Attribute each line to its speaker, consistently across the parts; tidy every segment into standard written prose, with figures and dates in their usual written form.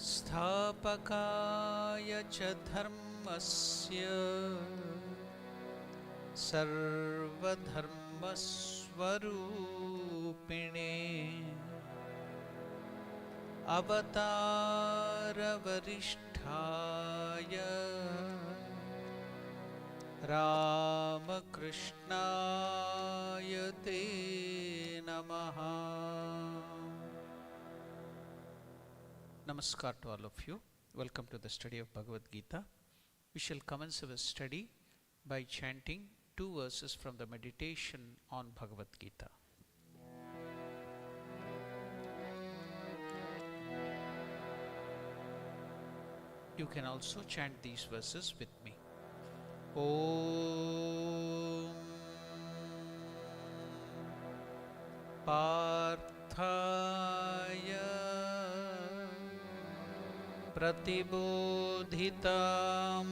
Speaker 1: स्थापकाय च धर्मस्य सर्वधर्मस्वरूपिणे अवतारवरिष्ठाय रामकृष्णाय ते नमः. Namaskar to all of you. Welcome to the study of Bhagavad Gita. We shall commence our study by chanting two verses from the meditation on Bhagavad Gita. You can also chant these verses with me. Om Parthaya Pratibodhitam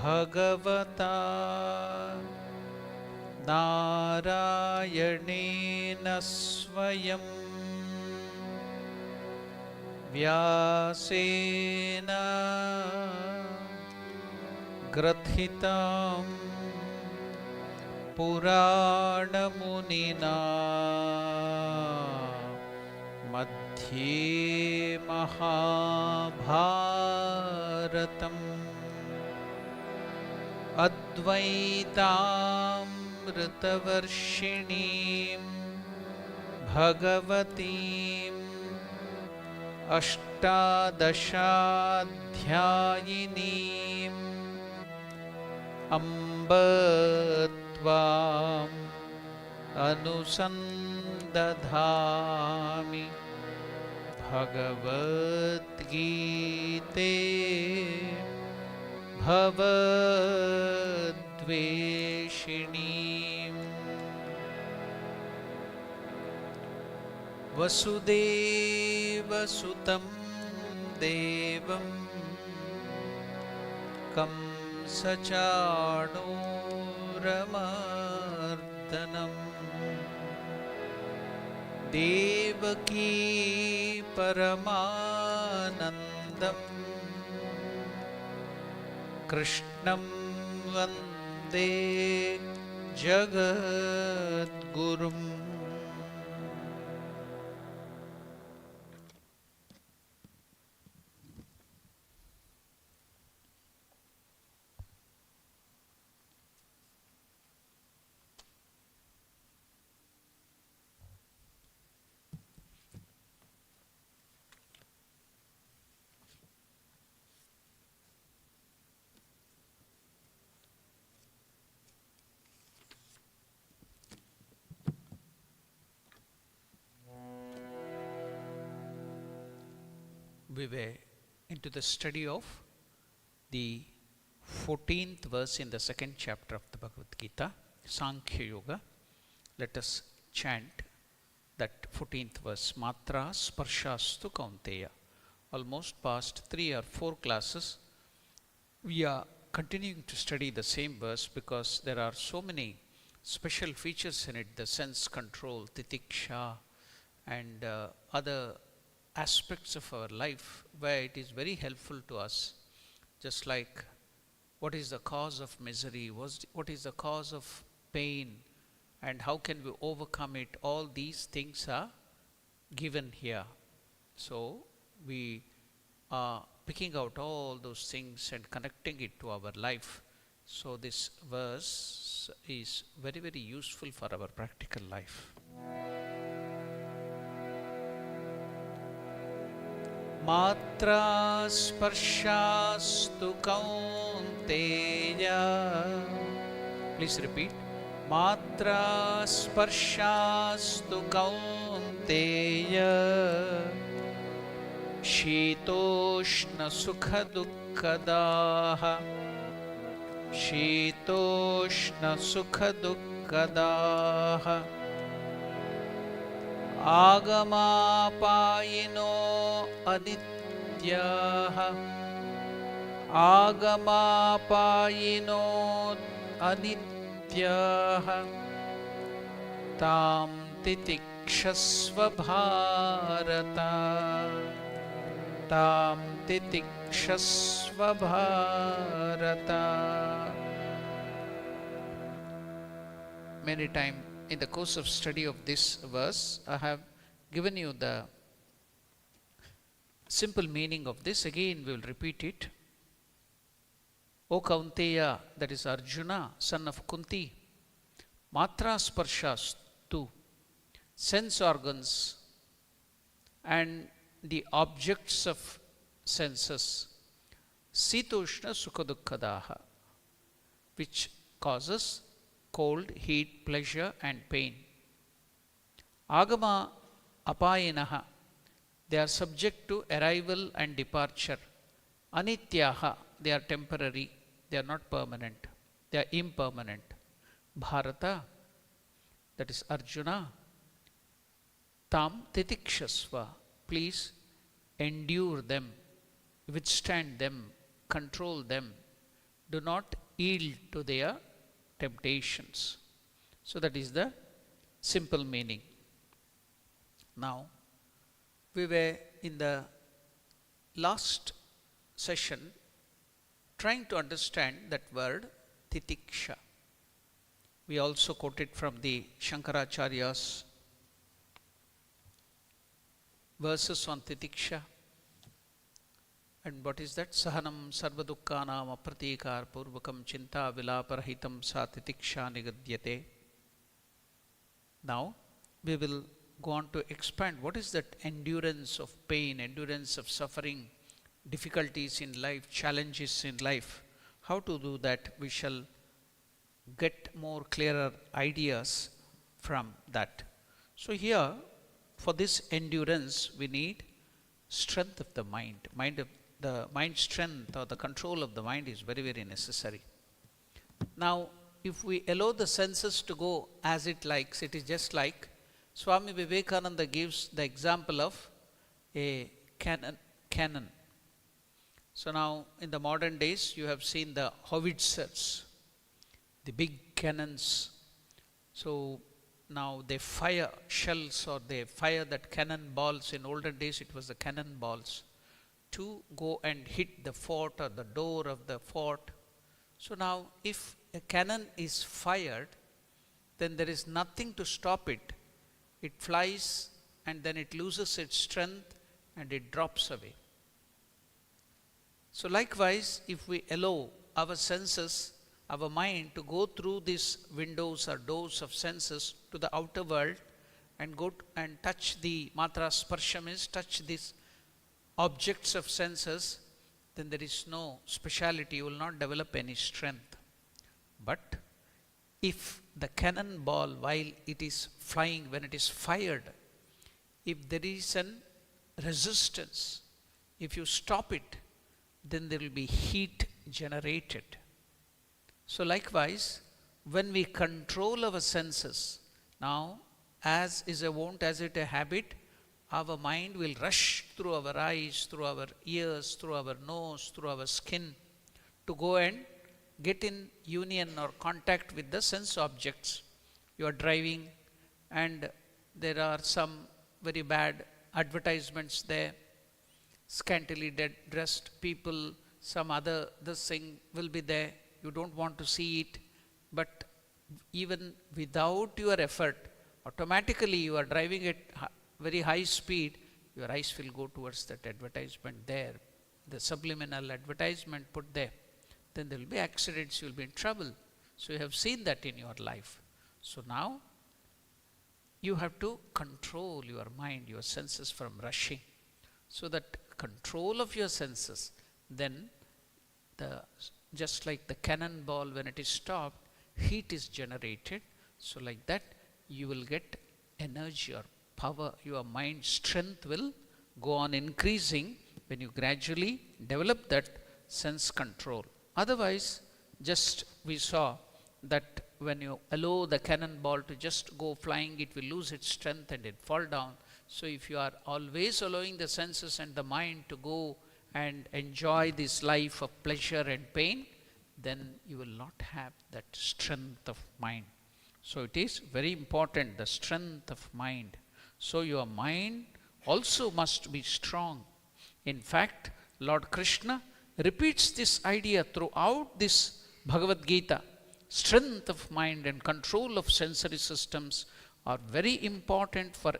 Speaker 1: Bhagavata Narayanena Swayam Vyasena Grathitam Puranamunina Madhye Mahabharatam Advaitamritavarshinim Bhagavatim Ashtadashadhyayinim Ambatvam Anusandadhami Bhagavad Gita Bhavadveshinim Vasudeva Sutam Devam Kamsachanuramardanam Devaki Paramanandam Krishnam Vande Jagadgurum. We were into the study of the 14th verse in the second chapter of the Bhagavad Gita, Sankhya Yoga. Let us chant that 14th verse, Matra Sparshastu Kaunteya. Almost past 3 or 4 classes, we are continuing to study the same verse because there are so many special features in it, the sense control, titiksha, and other aspects of our life where it is very helpful to us, just like what is the cause of misery, what is the cause of pain, and how can we overcome it. All these things are given here. So we are picking out all those things and connecting it to our life. So this verse is very, very useful for our practical life. Matra sparshastu kaunteya. Please repeat. Matra sparshastu kaunteya. Shitoshna sukha dukkadaha. Shitoshna sukha dukkadaha. Agamapayino adityaha. Agamapayino adityaha. Tam titikshasva bharata. tam titikshasva bharata. Many times in the course of study of this verse, I have given you the simple meaning of this. Again, we will repeat it. O Kaunteya, that is Arjuna, son of Kunti, Matra Sparshas, two, sense organs and the objects of senses, Sitoshna Sukhadukkadaha, which causes cold, heat, pleasure and pain. Agama Apayinaha, they are subject to arrival and departure. Anityaha, they are temporary, they are not permanent, they are impermanent. Bharata, that is Arjuna, tam titikshasva, please endure them, withstand them, control them, do not yield to their temptations. So that is the simple meaning. Now, we were in the last session trying to understand that word titiksha. We also quoted from the Shankaracharya's verses on titiksha. And what is that? Sahanam sarvadukkanam apratikar purvakam chinta vilaparahitam sa titiksha nigadyate. Now we will go on to expand what is that endurance of pain, endurance of suffering, difficulties in life, challenges in life. How to do that? We shall get more clearer ideas from that. So here, for this endurance, we need strength of the mind. The mind strength or the control of the mind is very, very necessary. Now, if we allow the senses to go as it likes, it is just like Swami Vivekananda gives the example of a cannon. So now in the modern days you have seen the howitzers, the big cannons. So now they fire shells or they fire that cannon balls. In olden days it was the cannon balls to go and hit the fort or the door of the fort. So now if a cannon is fired, then there is nothing to stop it. It flies and then it loses its strength and it drops away. So likewise, if we allow our senses, our mind to go through these windows or doors of senses to the outer world and go and touch the matra sparsha, means touch these objects of senses, then there is no speciality, you will not develop any strength. But if the cannonball, while it is flying, when it is fired, if there is an resistance, if you stop it, then there will be heat generated. So likewise, when we control our senses, now as is a wont, as it a habit, our mind will rush through our eyes, through our ears, through our nose, through our skin to go and get in union or contact with the sense objects. You are driving and there are some very bad advertisements there, scantily dressed people, some other this thing will be there. You don't want to see it, but even without your effort, automatically you are driving at very high speed, your eyes will go towards that advertisement there, the subliminal advertisement put there. Then there will be accidents, you will be in trouble. So you have seen that in your life. So now you have to control your mind, your senses from rushing. So that control of your senses, then just like the cannonball, when it is stopped, heat is generated. So like that you will get energy or power, your mind strength will go on increasing when you gradually develop that sense control. Otherwise, just we saw that when you allow the cannonball to just go flying, it will lose its strength and it fall down. So if you are always allowing the senses and the mind to go and enjoy this life of pleasure and pain, then you will not have that strength of mind. So it is very important, the strength of mind. So your mind also must be strong In fact, Lord Krishna repeats this idea throughout this Bhagavad Gita. Strength of mind and control of sensory systems are very important for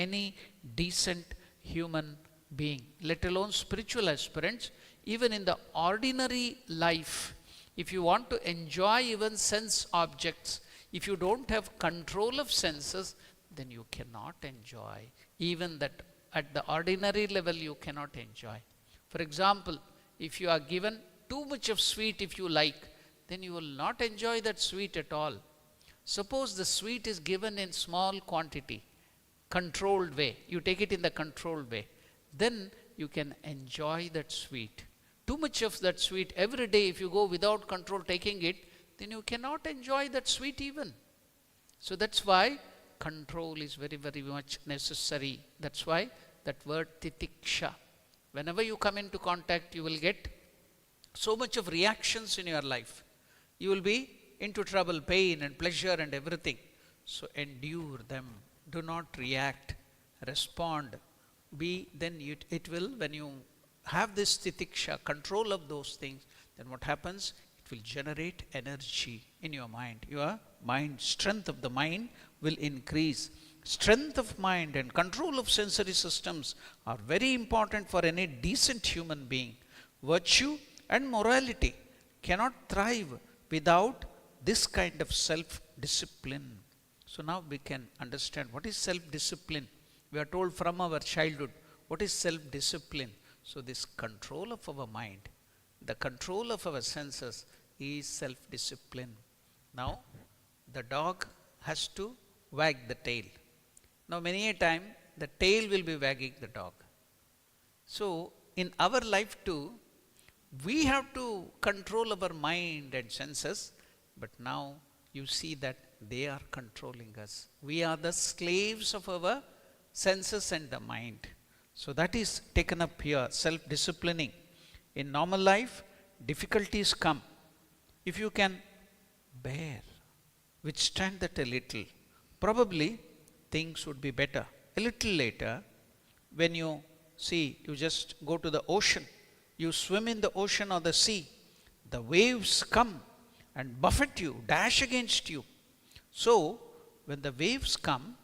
Speaker 1: any decent human being, let alone spiritual aspirants. Even in the ordinary life, if you want to enjoy even sense objects, if you don't have control of senses, then you cannot enjoy. Even that at the ordinary level, you cannot enjoy. For example, if you are given too much of sweet, if you like, then you will not enjoy that sweet at all. Suppose the sweet is given in small quantity, controlled way, you take it in the controlled way, then you can enjoy that sweet. Too much of that sweet every day, if you go without control taking it, then you cannot enjoy that sweet even. So that's why control is very, very much necessary. That's why that word titiksha. Whenever you come into contact, you will get so much of reactions in your life. You will be into trouble, pain and pleasure and everything. So endure them. Do not react. Respond. It will, when you have this titiksha, control of those things, then what happens? It will generate energy in your mind. Your mind, strength of the mind will increase. Strength of mind and control of sensory systems are very important for any decent human being. Virtue and morality cannot thrive without this kind of self-discipline. So now we can understand what is self-discipline. We are told from our childhood, what is self-discipline? So this control of our mind, the control of our senses is self-discipline. Now the dog has to wag the tail. Now many a time the tail will be wagging the dog. So in our life too, we have to control our mind and senses, but now you see that they are controlling us. We are the slaves of our senses and the mind. So that is taken up here, self-disciplining. In normal life, difficulties come. If you can bear, withstand that a little, probably things would be better. A little later, when you see, you just go to the ocean, you swim in the ocean or the sea, the waves come and buffet you, dash against you. So, when the waves come,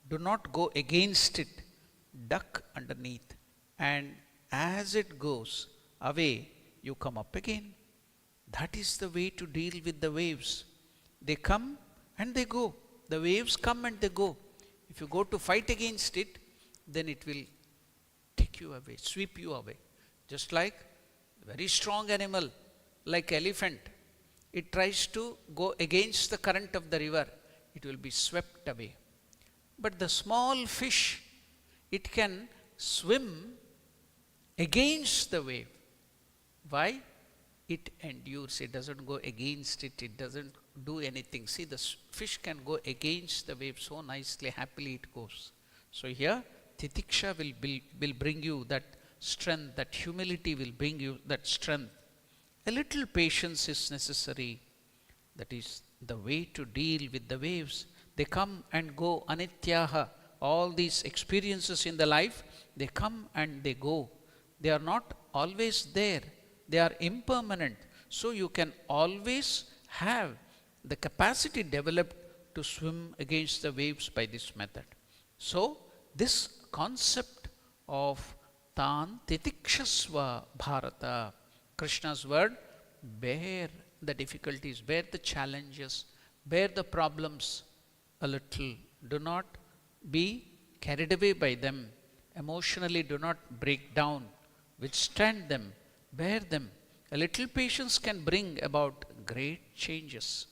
Speaker 1: do not go against it, duck underneath, and as it goes away, you come up again. That is the way to deal with the waves. They come and they go. The waves come and they go. If you go to fight against it, then it will take you away, sweep you away. Just like a very strong animal, like elephant, it tries to go against the current of the river, it will be swept away. But the small fish, it can swim against the wave. Why? It endures. It doesn't go against it. It doesn't do anything. See, the fish can go against the wave so nicely, happily it goes. So here, titiksha will bring you that strength, that humility will bring you that strength. A little patience is necessary. That is the way to deal with the waves. They come and go, anityaha. All these experiences in the life, they come and they go. They are not always there. They are impermanent. So you can always have the capacity developed to swim against the waves by this method. So this concept of Tan Titikshasva Bharata, Krishna's word, bear the difficulties, bear the challenges, bear the problems a little. Do not be carried away by them. Emotionally do not break down. Withstand them, bear them. A little patience can bring about great changes.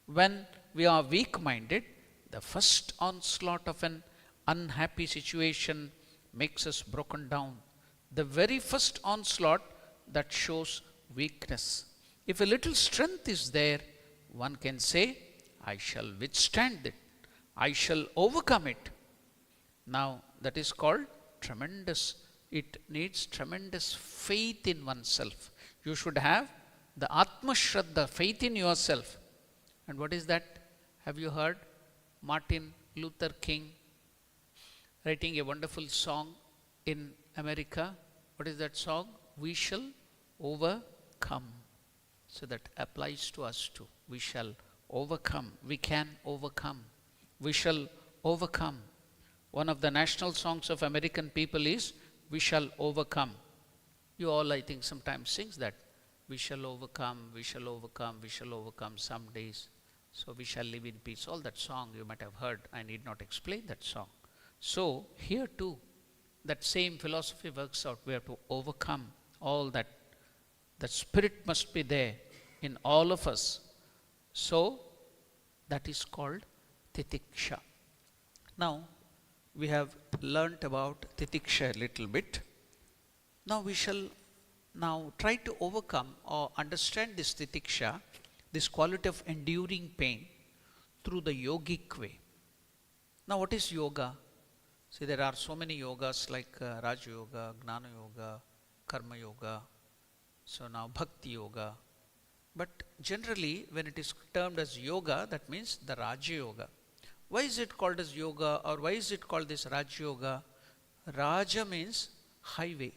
Speaker 1: When we are weak-minded, the first onslaught of an unhappy situation makes us broken down. The very first onslaught that shows weakness. If a little strength is there, one can say, I shall withstand it. I shall overcome it. Now that is called tremendous. It needs tremendous faith in oneself. You should have the Atma Shraddha, faith in yourself. And what is that? Have you heard Martin Luther King writing a wonderful song in America? What is that song? We shall overcome. So that applies to us too. We shall overcome. We can overcome. We shall overcome. One of the national songs of American people is We Shall Overcome. You all, I think, sometimes sings that. We shall overcome, we shall overcome, we shall overcome some days. So we shall live in peace. All that song you might have heard. I need not explain that song. So here too, that same philosophy works out. We have to overcome all that. The spirit must be there in all of us. So that is called titiksha. Now we have learnt about titiksha a little bit. Now we shall try to overcome or understand this titiksha, this quality of enduring pain, through the yogic way. Now what is yoga? See, there are so many yogas like Raja Yoga, Gnana Yoga, Karma Yoga, so now Bhakti Yoga. But generally when it is termed as yoga, that means the Raja Yoga. Why is it called as yoga, or why is it called this Raja Yoga? Raja means highway.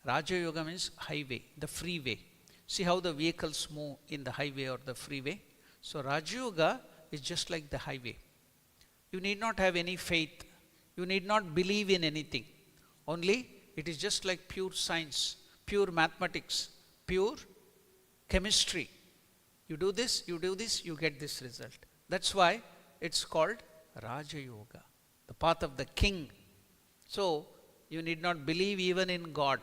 Speaker 1: Raja Yoga means highway, the freeway. See how the vehicles move in the highway or the freeway? So Raja Yoga is just like the highway. You need not have any faith. You need not believe in anything. Only it is just like pure science, pure mathematics, pure chemistry. You do this, you get this result. That's why it's called Raja Yoga, the path of the king. So you need not believe even in God.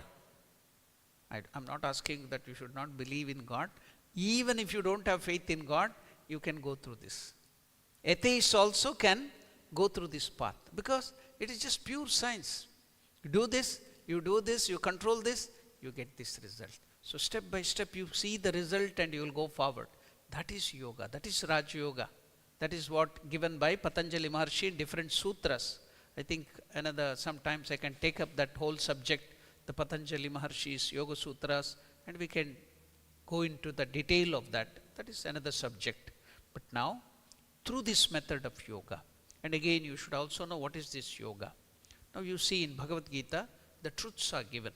Speaker 1: I'm not asking that you should not believe in God. Even if you don't have faith in God, you can go through this. Atheists also can go through this path because it is just pure science. You do this, you control this, you get this result. So step by step you see the result and you will go forward. That is yoga. That is Raja Yoga. That is what given by Patanjali Maharshi in different sutras. I think sometimes I can take up that whole subject, the Patanjali Maharshi's Yoga Sutras, and we can go into the detail of that. That is another subject. But now, through this method of yoga, and again you should also know what is this yoga. Now you see in Bhagavad Gita, the truths are given.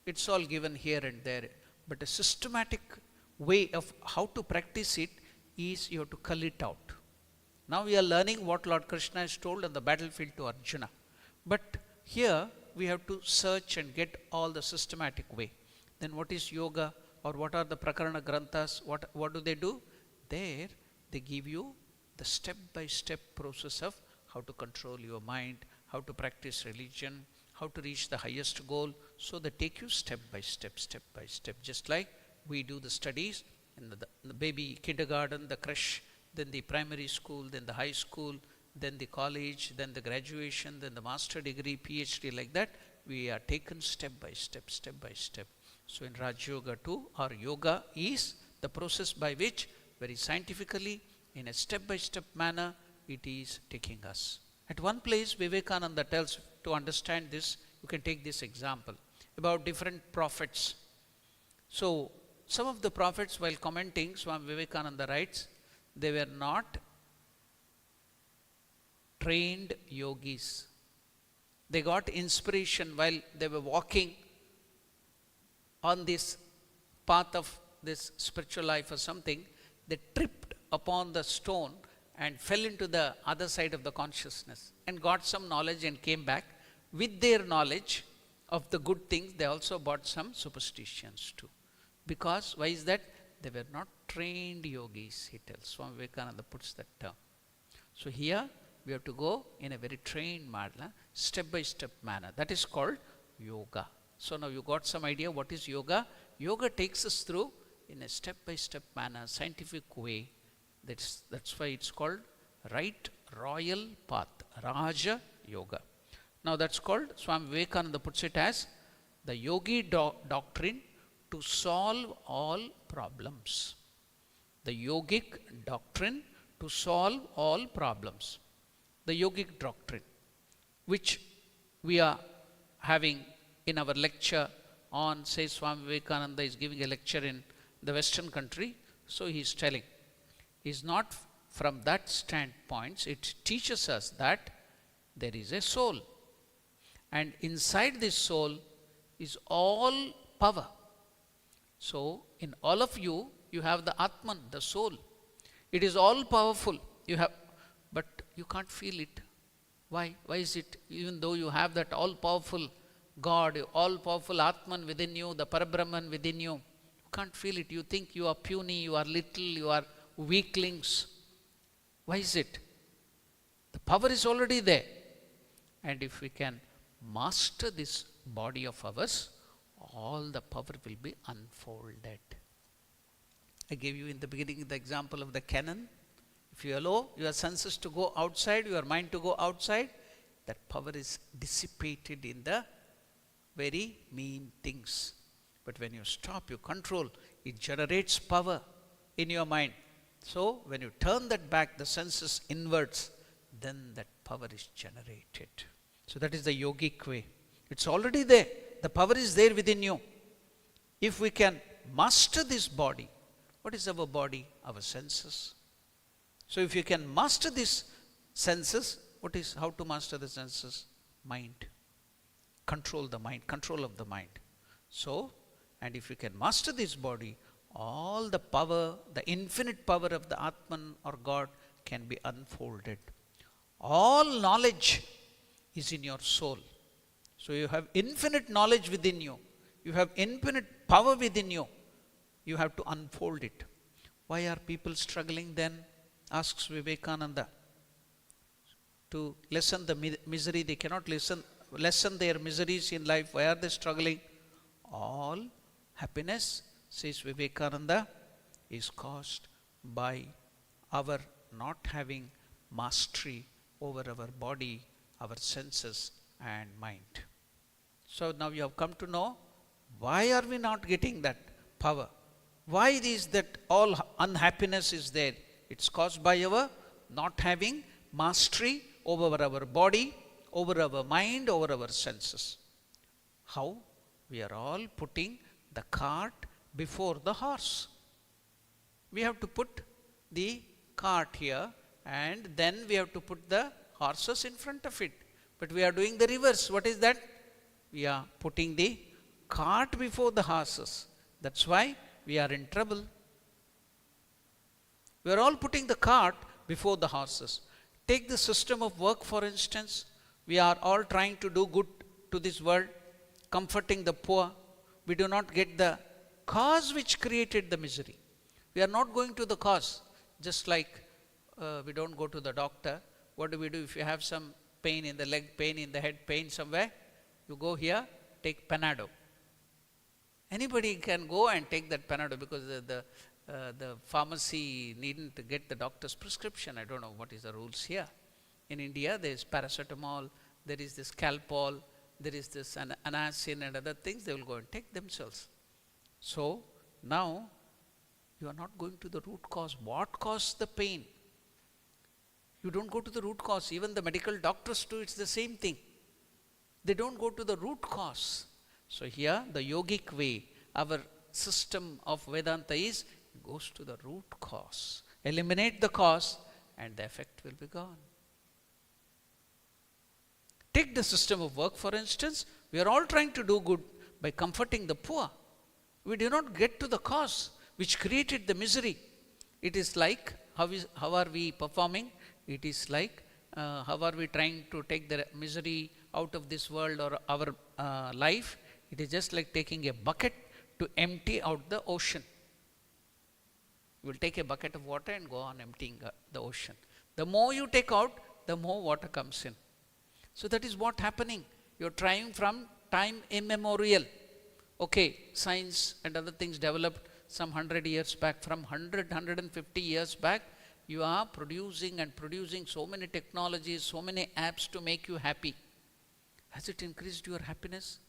Speaker 1: It's all given here and there. But a systematic way of how to practice it is you have to cull it out. Now we are learning what Lord Krishna has told on the battlefield to Arjuna. But here we have to search and get all the systematic way. Then what is yoga, or what are the Prakarana Granthas? What do they do? There they give you the step-by-step process of how to control your mind, how to practice religion, how to reach the highest goal. So they take you step by step, just like we do the studies in the baby kindergarten, the creche, then the primary school, then the high school, then the college, then the graduation, then the master degree, PhD, like that. We are taken step by step. So in Raj Yoga too, our yoga is the process by which very scientifically, in a step-by-step manner, it is taking us. At one place, Vivekananda tells, to understand this, you can take this example about different prophets. So some of the prophets, while commenting, Swami Vivekananda writes, they were not trained yogis. They got inspiration while they were walking on this path of this spiritual life or something. They tripped upon the stone and fell into the other side of the consciousness and got some knowledge and came back. With their knowledge of the good things, they also brought some superstitions too. Because, why is that? They were not trained yogis, he tells. Swami Vivekananda puts that term. So here, we have to go in a very trained manner, step-by-step manner. That is called yoga. So now you got some idea what is yoga. Yoga takes us through in a step-by-step manner, scientific way. That's why it's called right royal path, Raja Yoga. Now that's called, Swami Vivekananda puts it as the yogi doctrine to solve all problems. The yogic doctrine to solve all problems. The yogic doctrine, which we are having in our lecture on, say Swami Vivekananda is giving a lecture in the Western country, so he is telling, is not from that standpoint. It teaches us that there is a soul, and inside this soul is all power. So, in all of you, you have the Atman, the soul. It is all powerful. You have, but you can't feel it. Why? Why is it? Even though you have that all powerful God, all powerful Atman within you, the Parabrahman within you, you can't feel it. You think you are puny, you are little, you are weaklings. Why is it? The power is already there. And if we can master this body of ours, all the power will be unfolded. I gave you in the beginning the example of the cannon. If you allow your senses to go outside, your mind to go outside, that power is dissipated in the very mean things. But when you stop, you control, it generates power in your mind. So when you turn that back, the senses inwards, then that power is generated. So that is the yogic way. It's already there. The power is there within you. If we can master this body, what is our body? Our senses. So if you can master these senses, what is how to master the senses? Mind. Control the mind, control of the mind. So, and if you can master this body, all the power, the infinite power of the Atman or God can be unfolded. All knowledge is in your soul. So you have infinite knowledge within you. You have infinite power within you. You have to unfold it. Why are people struggling then? Asks Vivekananda. To lessen the misery, they cannot lessen their miseries in life. Why are they struggling? All happiness, says Vivekananda, is caused by our not having mastery over our body, our senses and mind. So now you have come to know why are we not getting that power? Why is that all unhappiness is there? It's caused by our not having mastery over our body, over our mind, over our senses. How? We are all putting the cart before the horse. We have to put the cart here and then we have to put the horses in front of it. But we are doing the reverse. What is that? We are putting the cart before the horses. That's why we are in trouble. We are all putting the cart before the horses. Take the system of work, for instance. We are all trying to do good to this world, comforting the poor. We do not get the cause which created the misery. We are not going to the cause. Just like we don't go to the doctor. What do we do if you have some pain in the leg, pain in the head, pain somewhere? You go here, take Panado. Anybody can go and take that Panado because the pharmacy needn't get the doctor's prescription. I don't know what is the rules here. In India, there is paracetamol, there is this Calpol, there is this Anacin and other things. They will go and take themselves. So now you are not going to the root cause. What caused the pain? You don't go to the root cause. Even the medical doctors do, it's the same thing. They don't go to the root cause. So here the yogic way, our system of Vedanta is, goes to the root cause. Eliminate the cause and the effect will be gone. Take the system of work, for instance. We are all trying to do good by comforting the poor. We do not get to the cause which created the misery. It is like, how are we performing? It is like, how are we trying to take the misery out of this world or our life? It is just like taking a bucket to empty out the ocean. You will take a bucket of water and go on emptying the ocean. The more you take out, the more water comes in. So that is what happening. You are trying from time immemorial. Okay, science and other things developed some 100 years back. From 150 years back, you are producing and producing so many technologies, so many apps to make you happy. Has it increased your happiness?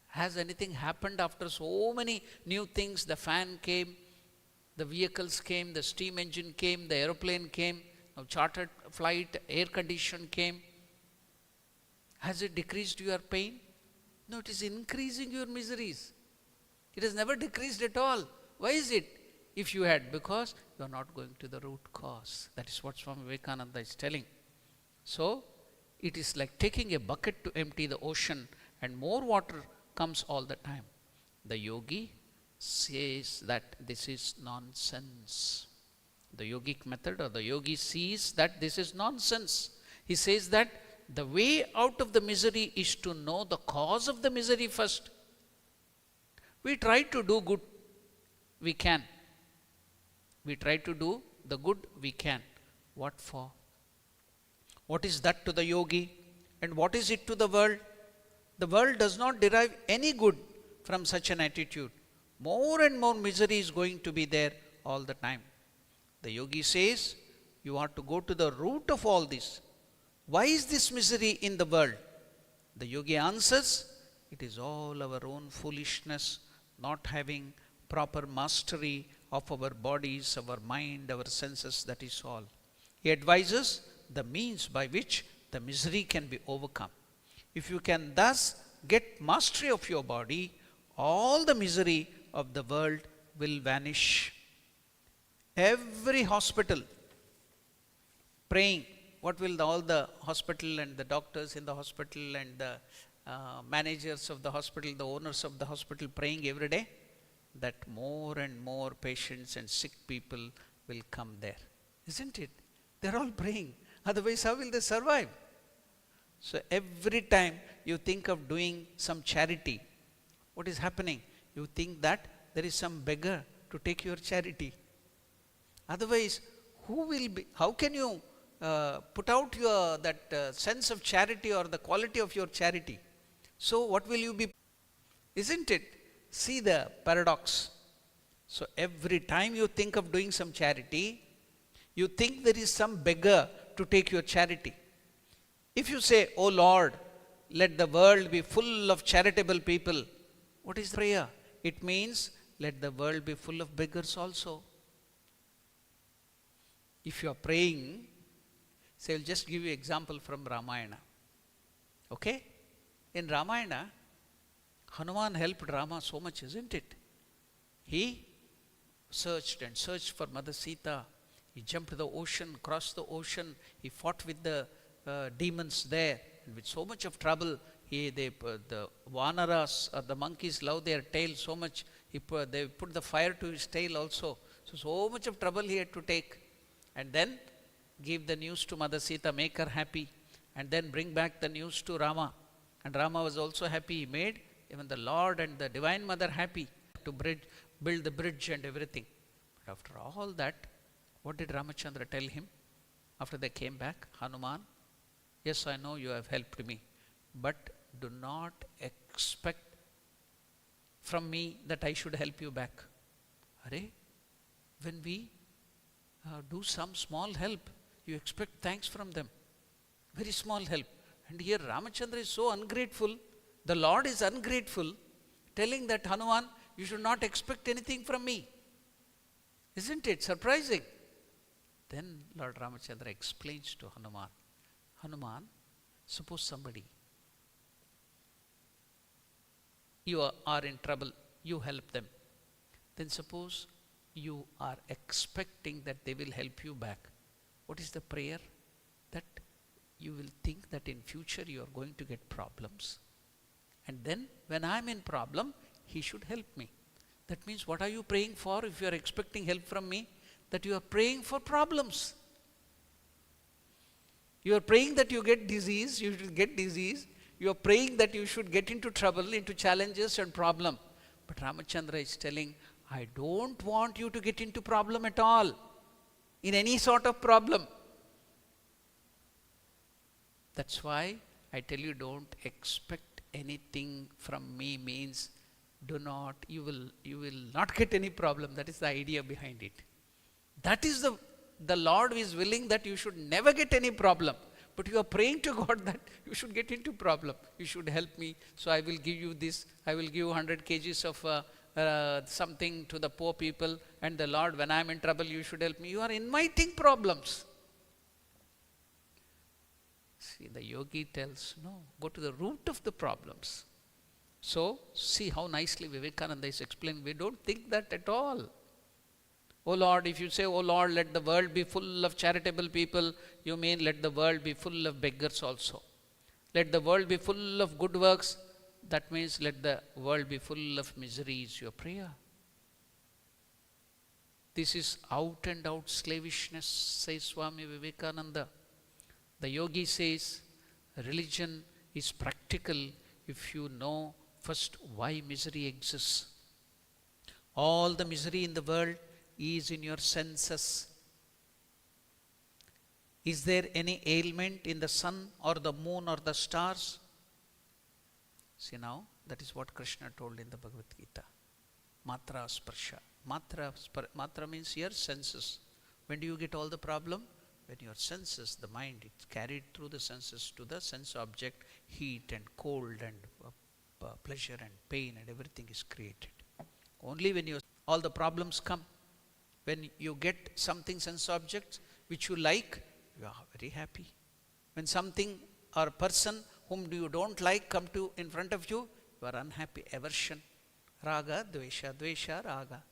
Speaker 1: Has anything happened after so many new things? The fan came, the vehicles came, the steam engine came, the aeroplane came, now chartered flight, air condition came. Has it decreased your pain? No, it is increasing your miseries. It has never decreased at all. Why is it? If you had, because you are not going to the root cause. That is what Swami Vivekananda is telling. So, it is like taking a bucket to empty the ocean and more water comes all the time. The yogi says that this is nonsense. The yogic method or the yogi sees that this is nonsense. He says that the way out of the misery is to know the cause of the misery first. We try to do good, we can. We try to do the good we can. What for? What is that to the yogi? And what is it to the world? The world does not derive any good from such an attitude. More and more misery is going to be there all the time. The yogi says, you are to go to the root of all this. Why is this misery in the world? The yogi answers, it is all our own foolishness, not having proper mastery of our bodies, our mind, our senses, that is all. He advises the means by which the misery can be overcome. If you can thus get mastery of your body, all the misery of the world will vanish. Every hospital praying, what will all the hospital and the doctors in the hospital and the managers of the hospital, the owners of the hospital praying every day? That more and more patients and sick people will come there. Isn't it? They're all praying. Otherwise, how will they survive? So every time you think of doing some charity, what is happening? You think that there is some beggar to take your charity. Otherwise, who will be? How can you put out your sense of charity or the quality of your charity? So what will you be? Isn't it? See the paradox. So every time you think of doing some charity, you think there is some beggar to take your charity. If you say, "Oh Lord, let the world be full of charitable people," what is prayer? It means, let the world be full of beggars also. If you are praying, say, I'll just give you an example from Ramayana. Okay? In Ramayana, Hanuman helped Rama so much, isn't it? He searched and searched for Mother Sita. He jumped the ocean, crossed the ocean. He fought with the demons there. And with so much of trouble, the Vanaras or the monkeys love their tail so much. They put the fire to his tail also. So much of trouble he had to take. And then give the news to Mother Sita, make her happy. And then bring back the news to Rama. And Rama was also happy. He made even the Lord and the Divine Mother happy to build the bridge and everything. But after all that, what did Ramachandra tell him? After they came back, Hanuman, yes, I know you have helped me, but do not expect from me that I should help you back. When we do some small help, you expect thanks from them. Very small help. And here Ramachandra is so ungrateful. The Lord is ungrateful, telling that Hanuman, you should not expect anything from me. Isn't it surprising? Then Lord Ramachandra explains to Hanuman, Hanuman, suppose somebody, you are in trouble, you help them. Then suppose you are expecting that they will help you back. What is the prayer? That you will think that in future you are going to get problems. And then when I am in problem, he should help me. That means what are you praying for if you are expecting help from me? That you are praying for problems. You are praying that you get disease, you should get disease. You are praying that you should get into trouble, into challenges and problem. But Ramachandra is telling, I don't want you to get into problem at all. In any sort of problem. That's why I tell you, don't expect anything from me, means you will not get any problem. That is the idea behind it. That is the Lord is willing that you should never get any problem. But you are praying to God that you should get into problem. You should help me. So I will give you this. I will give you 100 kgs of something to the poor people. And the Lord, when I am in trouble, you should help me. You are inviting problems. See, the yogi tells, no, go to the root of the problems. So, see how nicely Vivekananda is explaining. We don't think that at all. Oh Lord, if you say, oh Lord, let the world be full of charitable people, you mean let the world be full of beggars also. Let the world be full of good works, that means let the world be full of misery is your prayer. This is out and out slavishness, says Swami Vivekananda. The yogi says religion is practical if you know first why misery exists. All the misery in the world is in your senses. Is there any ailment in the sun or the moon or the stars? See now, that is what Krishna told in the Bhagavad Gita. Matra sparsha. Matra means your senses. When do you get all the problem? When your senses, the mind, it's carried through the senses to the sense object, heat and cold and pleasure and pain and everything is created. Only when all the problems come. When you get something sense objects which you like, you are very happy. When something or person whom you don't like come to in front of you, you are unhappy. Aversion. Raga, dvesha, dvesha, raga.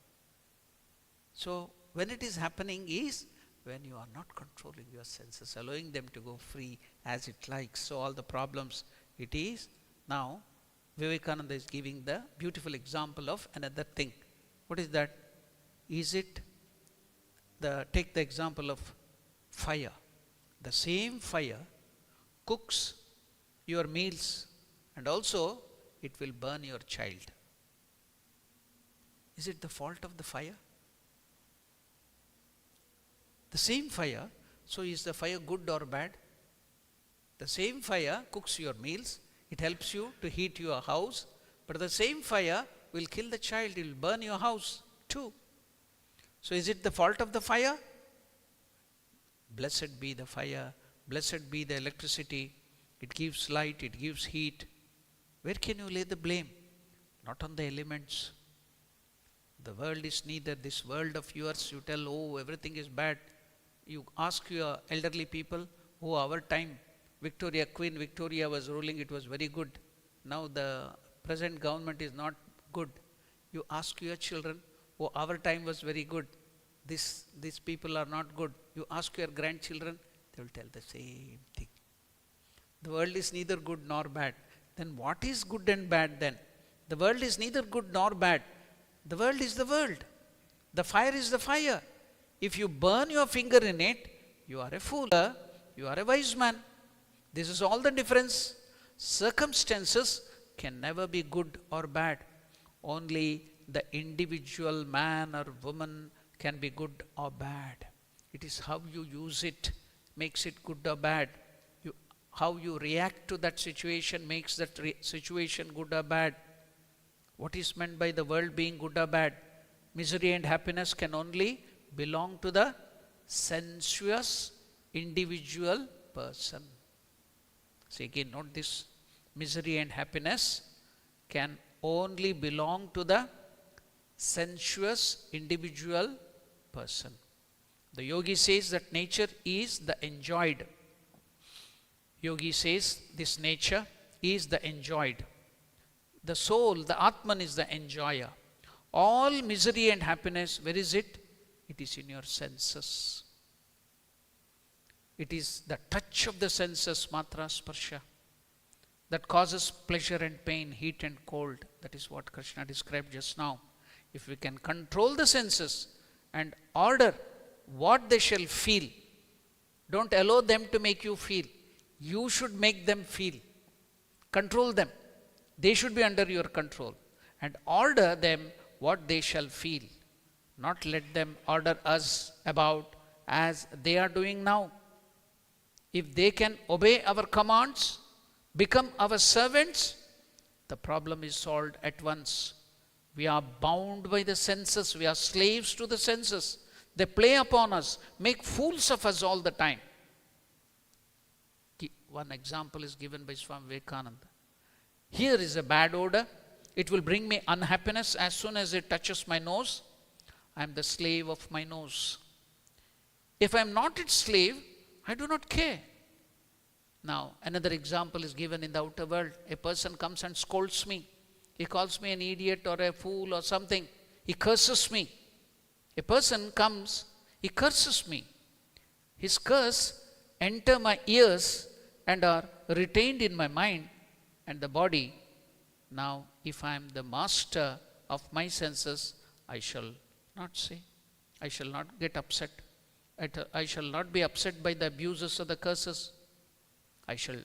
Speaker 1: So when it is happening is when you are not controlling your senses, allowing them to go free as it likes. So all the problems it is. Now Vivekananda is giving the beautiful example of another thing. What is that? Is it take the example of fire. The same fire cooks your meals and also it will burn your child. Is it the fault of the fire? The same fire, so is the fire good or bad? The same fire cooks your meals, it helps you to heat your house, but the same fire will kill the child, it will burn your house too. So is it the fault of the fire? Blessed be the fire, blessed be the electricity, it gives light, it gives heat. Where can you lay the blame? Not on the elements. The world is neither, this world of yours, you tell, oh, everything is bad. You ask your elderly people, oh, our time, Queen Victoria was ruling, it was very good. Now the present government is not good. You ask your children, oh, our time was very good. These people are not good. You ask your grandchildren, they will tell the same thing. The world is neither good nor bad. Then what is good and bad then? The world is neither good nor bad. The world is the world. The fire is the fire. If you burn your finger in it, you are a fool. You are a wise man. This is all the difference. Circumstances can never be good or bad. Only the individual man or woman can be good or bad. It is how you use it makes it good or bad. How you react to that situation makes that situation good or bad. What is meant by the world being good or bad? Misery and happiness can only belong to the sensuous individual person. See again, note this. Misery and happiness can only belong to the sensuous individual person. The yogi says that nature is the enjoyed. Yogi says this nature is the enjoyed. The soul, the Atman is the enjoyer. All misery and happiness, where is it? It is in your senses. It is the touch of the senses, matra sparsha, that causes pleasure and pain, heat and cold. That is what Krishna described just now. If we can control the senses and order what they shall feel, don't allow them to make you feel. You should make them feel. Control them. They should be under your control. And order them what they shall feel. Not let them order us about as they are doing now. If they can obey our commands, become our servants, the problem is solved at once. We are bound by the senses. We are slaves to the senses. They play upon us, make fools of us all the time. One example is given by Swami Vivekananda. Here is a bad odor. It will bring me unhappiness as soon as it touches my nose. I am the slave of my nose. If I am not its slave, I do not care. Now, another example is given in the outer world. A person comes and scolds me. He calls me an idiot or a fool or something. He curses me. A person comes, he curses me. His curse enter my ears and are retained in my mind and the body. Now, if I am the master of my senses, I shall not say. I shall not get upset. I shall not be upset by the abuses or the curses. I shall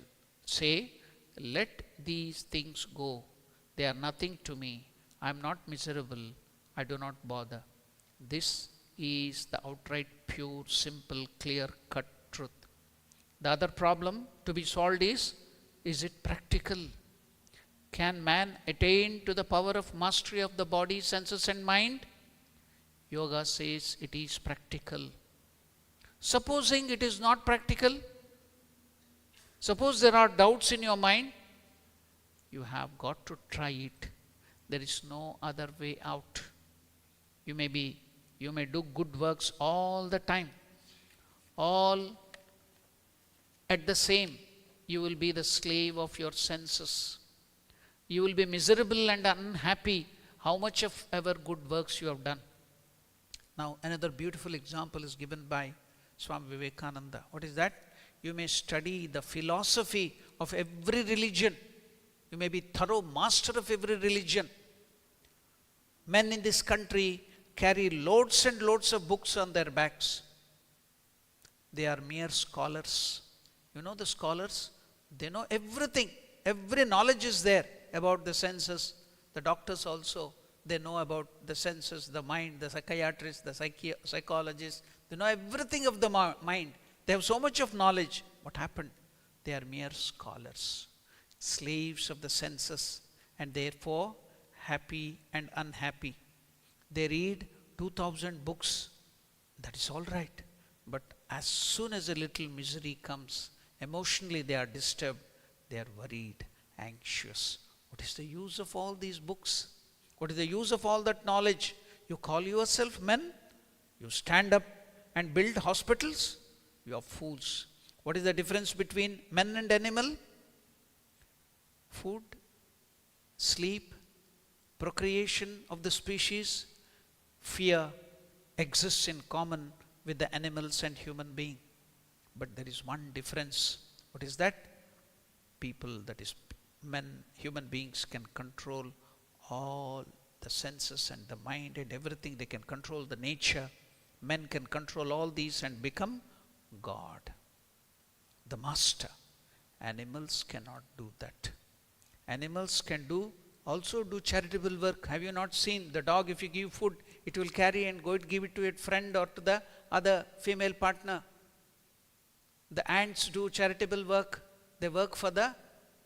Speaker 1: say, let these things go. They are nothing to me. I am not miserable. I do not bother. This is the outright, pure, simple, clear-cut truth. The other problem to be solved is it practical? Can man attain to the power of mastery of the body, senses and mind? Yoga says it is practical. Supposing it is not practical, suppose there are doubts in your mind, you have got to try it. There is no other way out. You may do good works all the time, all at the same. You will be the slave of your senses. You will be miserable and unhappy how much of ever good works you have done. Now, another beautiful example is given by Swami Vivekananda. What is that? You may study the philosophy of every religion. You may be thorough master of every religion. Men in this country carry loads and loads of books on their backs. They are mere scholars. You know the scholars? They know everything. Every knowledge is there about the senses. The doctors also, they know about the senses, the mind, the psychiatrists, the psychologists. They know everything of the mind. They have so much of knowledge. What happened? They are mere scholars, slaves of the senses, and therefore happy and unhappy. They read 2000 books. That is all right. But as soon as a little misery comes, emotionally they are disturbed. They are worried, anxious. What is the use of all these books? What is the use of all that knowledge? You call yourself men? You stand up and build hospitals? You are fools. What is the difference between men and animal? Food, sleep, procreation of the species. Fear exists in common with the animals and human being. But there is one difference. What is that? People, that is men, human beings, can control all the senses and the mind and everything. They can control the nature. Men can control all these and become God, the master. Animals cannot do that. Animals can also do charitable work. Have you not seen the dog? If you give food, it will carry and go and give it to its friend or to the other female partner. The ants do charitable work. They work for the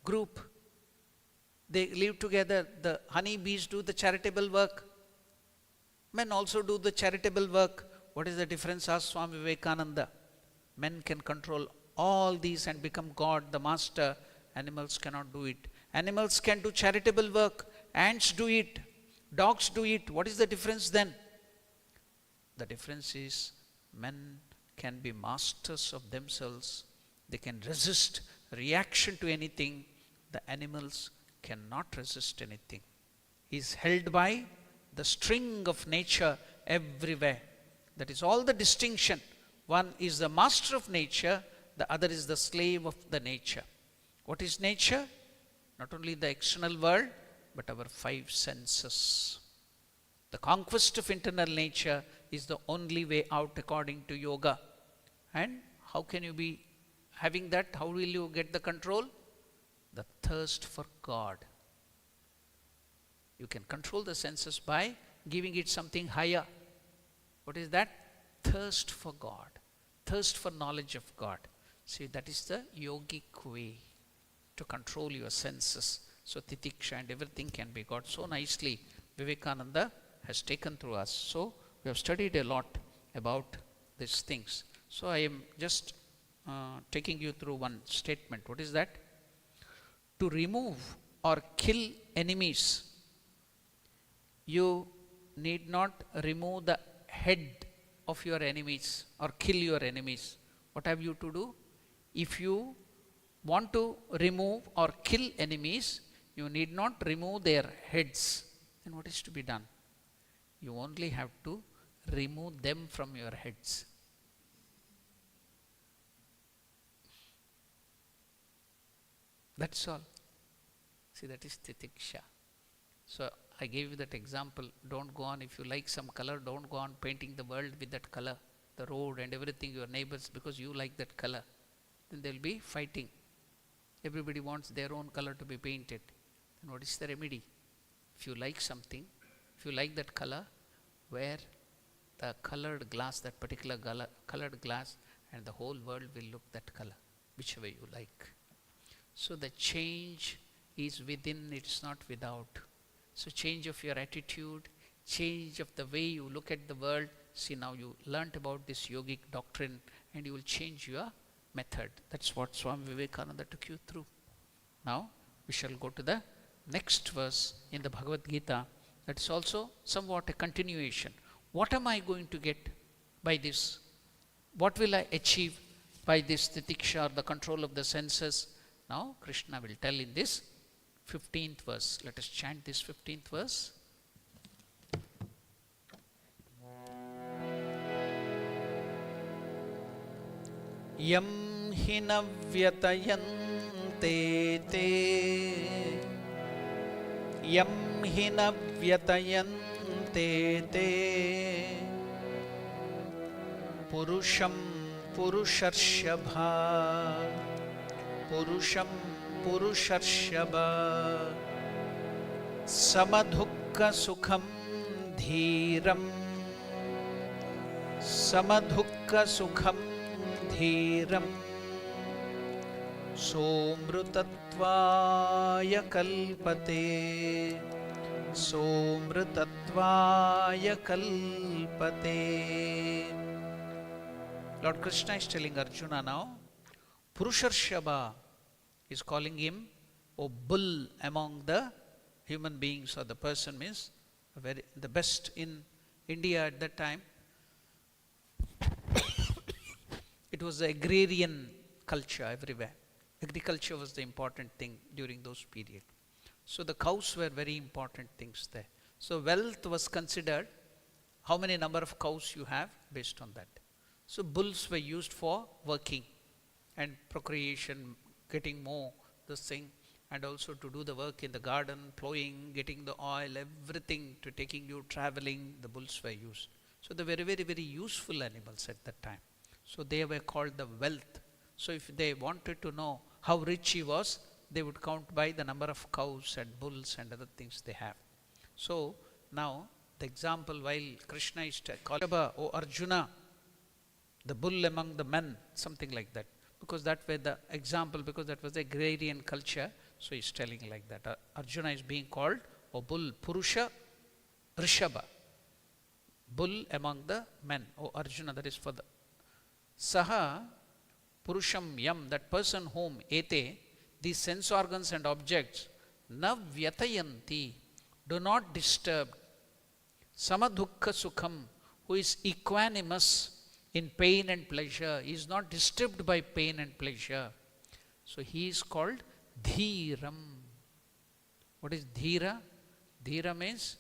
Speaker 1: group. They live together. The honeybees do the charitable work. Men also do the charitable work. What is the difference? Asked Swami Vivekananda. Men can control all these and become God, the master. Animals cannot do it. Animals can do charitable work. Ants do it. Dogs do it. What is the difference then? The difference is men can be masters of themselves. They can resist reaction to anything. The animals cannot resist anything. He is held by the string of nature everywhere. That is all the distinction. One is the master of nature, the other is the slave of the nature. What is nature? Not only the external world, but our five senses. The conquest of internal nature is the only way out according to yoga. And how can you be having that? How will you get the control? The thirst for God. You can control the senses by giving it something higher. What is that? Thirst for God. Thirst for knowledge of God. See, that is the yogic way to control your senses. So titiksha and everything can be got so nicely. Vivekananda has taken through us. So we have studied a lot about these things. So I am just taking you through one statement. What is that? To remove or kill enemies, you need not remove the head of your enemies or kill your enemies. What have you to do? If you want to remove or kill enemies, you need not remove their heads. Then what is to be done? You only have to remove them from your heads. That's all. See, that is titiksha. So I gave you that example. Don't go on, if you like some color, don't go on painting the world with that color, the road and everything, your neighbors, because you like that color. Then there will be fighting. Everybody wants their own color to be painted. Then what is the remedy? If you like something, if you like that color, wear the colored glass, that particular colored glass, and the whole world will look that color, whichever you like. So the change is within, it's not without. So change of your attitude, change of the way you look at the world. See, now you learnt about this yogic doctrine and you will change your method. That's what Swami Vivekananda took you through. Now we shall go to the next verse in the Bhagavad Gita. That's also somewhat a continuation. What am I going to get by this? What will I achieve by this titiksha, or the control of the senses? Now Krishna will tell in this 15th verse. Let us chant this 15th verse. Yam hina vyatayante te, yam hina vyatayante te, purusham purusharshabha, purusham purusharshaba, samadhukka sukham dhiram, samadhukka sukham dhiram, somrutattvaya kalpate, somrutattvaya kalpate. Lord Krishna is telling Arjuna now, Purusharshaba is calling him a bull among the human beings, or the person means the best in India at that time. It was the agrarian culture everywhere. Agriculture was the important thing during those periods. So the cows were very important things there. So wealth was considered how many number of cows you have based on that. So bulls were used for working and procreation, getting more, this thing, and also to do the work in the garden, plowing, getting the oil, everything, to taking you traveling, the bulls were used. So they were very, very useful animals at that time. So they were called the wealth. So if they wanted to know how rich he was, they would count by the number of cows and bulls and other things they have. So now the example, while Krishna is calling, O Arjuna, the bull among the men, something like that. Because that was the example, because that was the agrarian culture. So he's telling like that. Arjuna is being called a bull, Purusha Rishabha. Bull among the men. O Arjuna, that is for the Saha Purusham Yam, that person whom ete, these sense organs and objects, na vyatayanti, do not disturb. Samadhukka Sukham, who is equanimous in pain and pleasure, he is not disturbed by pain and pleasure. So he is called Dhiram. What is Dhira? Dhira means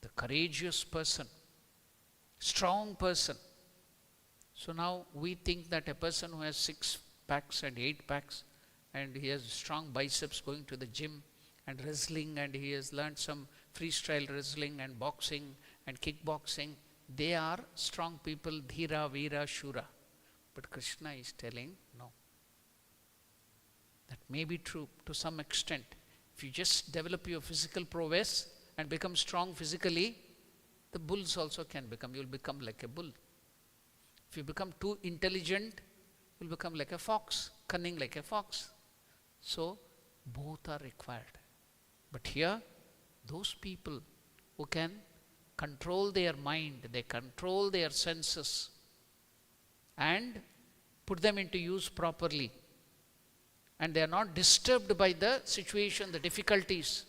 Speaker 1: the courageous person, strong person. So now we think that a person who has 6 packs and 8 packs and he has strong biceps, going to the gym and wrestling, and he has learned some freestyle wrestling and boxing and kickboxing, they are strong people, Dhira, Veera, Shura. But Krishna is telling, no. That may be true to some extent. If you just develop your physical prowess and become strong physically, the bulls also can become. You will become like a bull. If you become too intelligent, you will become like a fox, cunning like a fox. So both are required. But here, those people who can control their mind, they control their senses and put them into use properly, and they are not disturbed by the situation, the difficulties,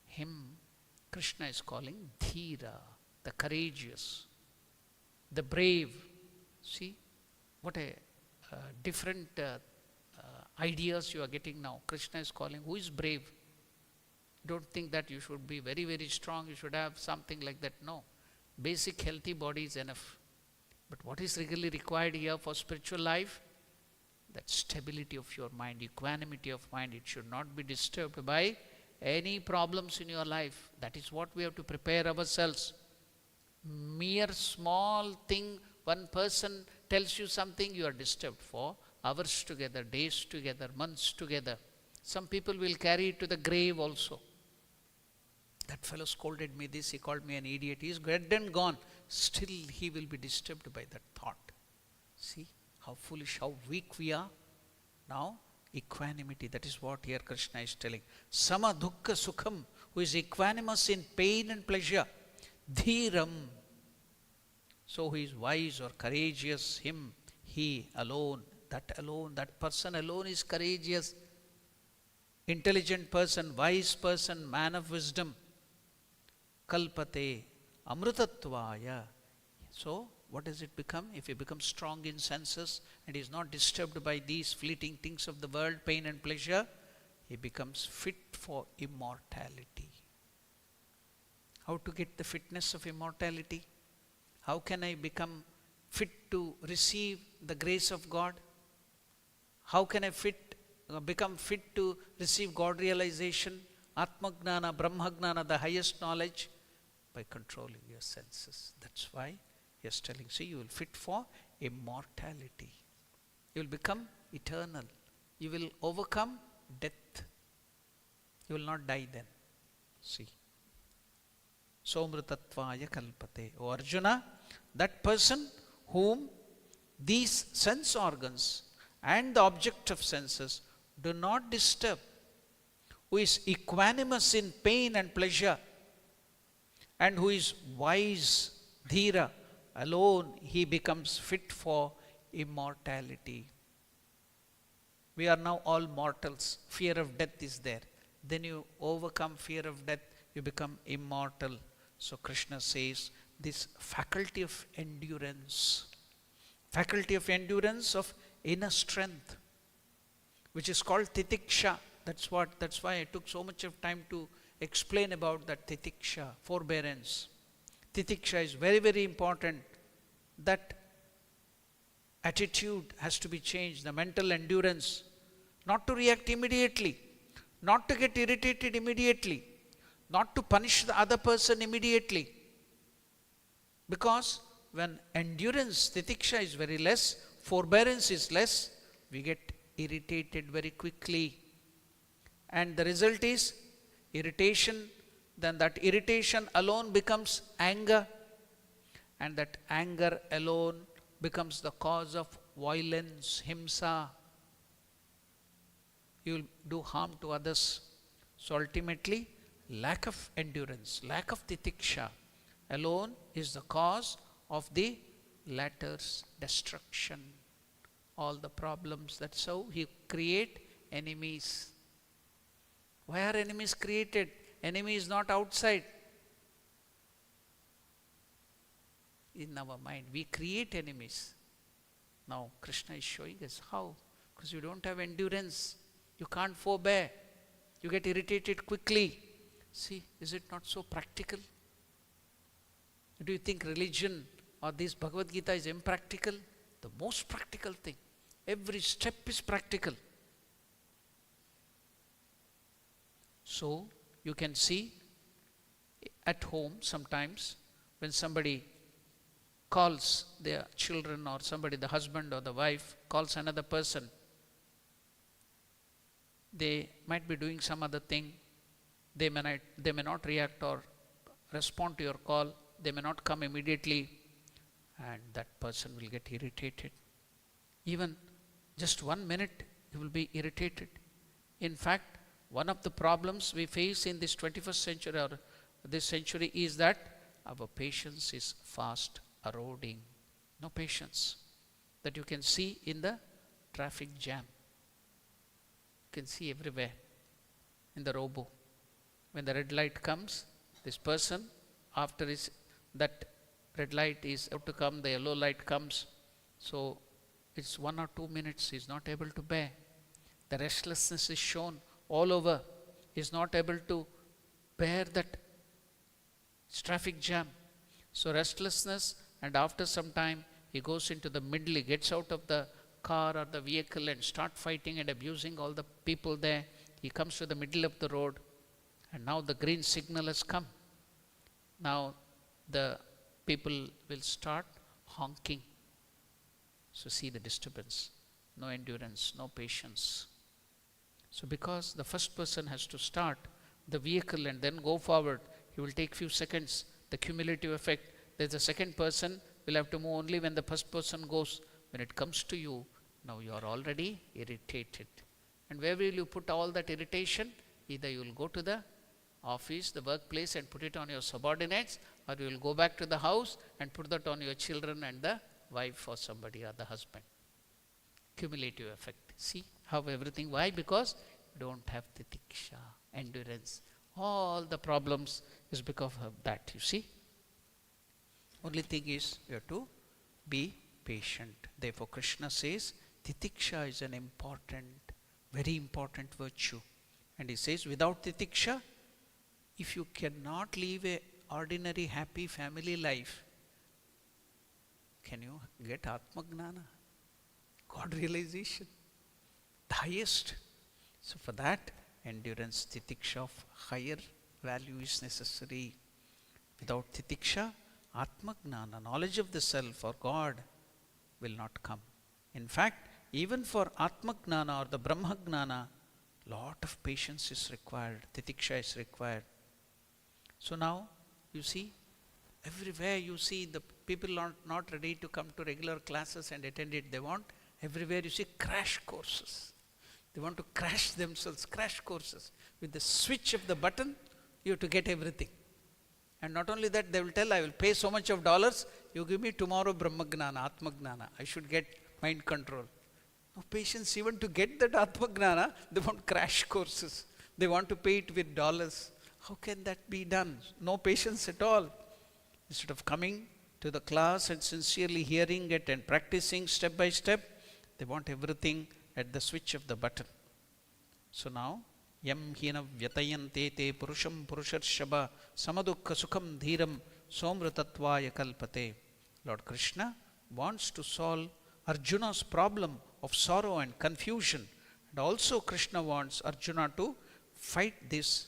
Speaker 1: him Krishna is calling Dhira, the courageous, the brave. See what a different ideas you are getting now. Krishna is calling, who is brave? Don't think that you should be very, very strong, you should have something like that. No. Basic healthy body is enough. But what is really required here for spiritual life? That stability of your mind, equanimity of mind. It should not be disturbed by any problems in your life. That is what we have to prepare ourselves. Mere small thing, one person tells you something, you are disturbed for hours together, days together, months together. Some people will carry it to the grave also. That fellow scolded me this, he called me an idiot. He is dead and gone. Still he will be disturbed by that thought. See how foolish, how weak we are. Now, equanimity, that is what here Krishna is telling. Sama dukkha sukham, who is equanimous in pain and pleasure. Dhiram, so who is wise or courageous, him, he alone, that person alone is courageous. Intelligent person, wise person, man of wisdom. Kalpate amrutatvaya. So, what does it become? If he becomes strong in senses and is not disturbed by these fleeting things of the world, pain and pleasure, he becomes fit for immortality. How to get the fitness of immortality? How can I become fit to receive the grace of God? How can I become fit to receive God realization, Atma Gnana, Brahma Gnana, the highest knowledge? By controlling your senses. That's why he is telling, see, you will fit for immortality. You will become eternal. You will overcome death. You will not die then. See. Somrutatvaya kalpate. O Arjuna, that person whom these sense organs and the object of senses do not disturb, who is equanimous in pain and pleasure, and who is wise, dhira, alone he becomes fit for immortality. We are now all mortals. Fear of death is there. Then you overcome fear of death, you become immortal. So Krishna says, this faculty of endurance of inner strength, which is called titiksha. That's why I took so much of time to explain about that titiksha, forbearance. Titiksha is very, very important. That attitude has to be changed, the mental endurance, not to react immediately, not to get irritated immediately, not to punish the other person immediately. Because when endurance, titiksha is very less, forbearance is less, we get irritated very quickly. And the result is irritation, then that irritation alone becomes anger, and that anger alone becomes the cause of violence, himsa. You will do harm to others. So ultimately, lack of endurance, lack of titiksha alone is the cause of the latter's destruction. All the problems, that's how he create enemies. Why are enemies created? Enemy is not outside. In our mind, we create enemies. Now, Krishna is showing us how. Because you don't have endurance. You can't forbear. You get irritated quickly. See, is it not so practical? Do you think religion or this Bhagavad Gita is impractical? The most practical thing. Every step is practical. So, you can see at home sometimes when somebody calls their children or somebody, the husband or the wife calls another person, they might be doing some other thing. They may not react or respond to your call. They may not come immediately, and that person will get irritated. Even just 1 minute, he will be irritated. In fact, one of the problems we face in this 21st century or this century is that our patience is fast eroding. No patience. That you can see in the traffic jam. You can see everywhere. In the robo. When the red light comes, this person, after that red light is out to come, the yellow light comes. So it's 1 or 2 minutes, he is not able to bear. The restlessness is shown all over. He is not able to bear that traffic jam. So restlessness, and after some time he goes into the middle, he gets out of the car or the vehicle and start fighting and abusing all the people there. He comes to the middle of the road And now the green signal has come. Now the people will start honking. So see the disturbance. No endurance, no patience. So because the first person has to start the vehicle and then go forward, he will take few seconds. The cumulative effect, there's a second person will have to move only when the first person goes. When it comes to you, now you are already irritated. And where will you put all that irritation? Either you will go to the office, the workplace, and put it on your subordinates, or you will go back to the house and put that on your children and the wife or somebody or the husband. Cumulative effect. See how everything, why? Because you don't have titiksha, endurance. All the problems is because of that, you see. Only thing is you have to be patient. Therefore Krishna says titiksha is an important, very important virtue. And he says without titiksha, if you cannot live a ordinary happy family life, can you get Atmagnana? God realization, the highest. So for that, endurance, titiksha of higher value is necessary. Without titiksha, Atmagnana, knowledge of the self or God, will not come. In fact, even for Atmagnana or the Brahmagnana, lot of patience is required, titiksha is required. So now, you see, everywhere you see the people are not ready to come to regular classes and attend it. They want, everywhere you see crash courses. They want to crash themselves, crash courses. With the switch of the button, you have to get everything. And not only that, they will tell, I will pay so much of dollars, you give me tomorrow Brahmagnana, Atmagnana. I should get mind control. No patience even to get that Atmagnana, they want crash courses. They want to pay it with dollars. How can that be done? No patience at all. Instead of coming to the class and sincerely hearing it and practicing step by step, they want everything at the switch of the button. So now, yam hina vyatayante te purusham purusharshaba samadukha sukham dhiram somratatvaya kalpate. Lord Krishna wants to solve Arjuna's problem of sorrow and confusion. And also Krishna wants Arjuna to fight this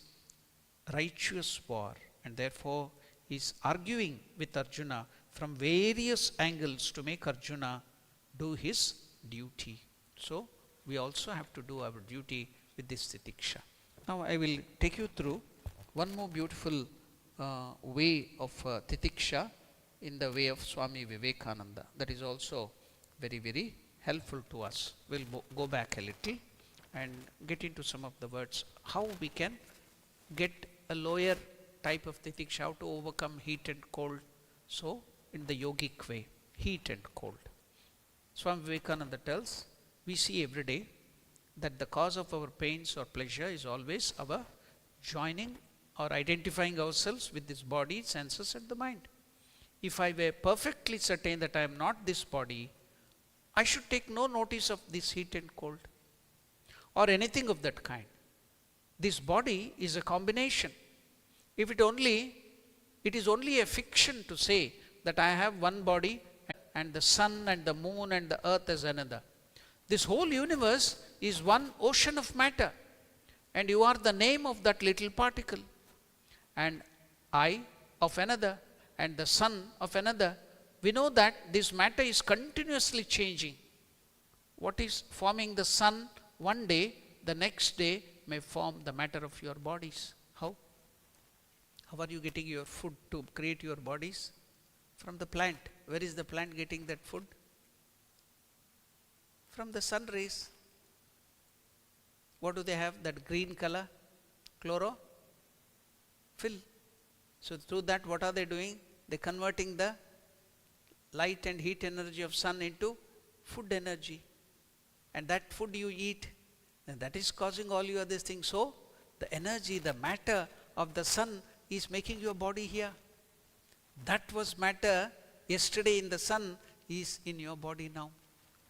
Speaker 1: righteous war. And therefore, he is arguing with Arjuna from various angles to make Arjuna do his duty. So, we also have to do our duty with this titiksha. Now, I will take you through one more beautiful way of titiksha in the way of Swami Vivekananda. That is also very, very helpful to us. We'll go back a little and get into some of the words. How we can get a lower type of titiksha, how to overcome heat and cold. So, in the yogic way, heat and cold. Swami Vivekananda tells, we see every day that the cause of our pains or pleasure is always our joining or identifying ourselves with this body, senses and the mind. If I were perfectly certain that I am not this body, I should take no notice of this heat and cold or anything of that kind. This body is a combination. If it is only a fiction to say that I have one body and the sun and the moon and the earth as another. This whole universe is one ocean of matter, and you are the name of that little particle, and I of another, and the sun of another. We know that this matter is continuously changing. What is forming the sun one day, the next day may form the matter of your bodies. How? How are you getting your food to create your bodies? From the plant. Where is the plant getting that food? From the sun rays. What do they have? That green color? Chlorophyll. So through that, what are they doing? They're converting the light and heat energy of sun into food energy. And that food you eat, and that is causing all your other things. So the energy, the matter of the sun is making your body here. That was matter yesterday in the sun is in your body now.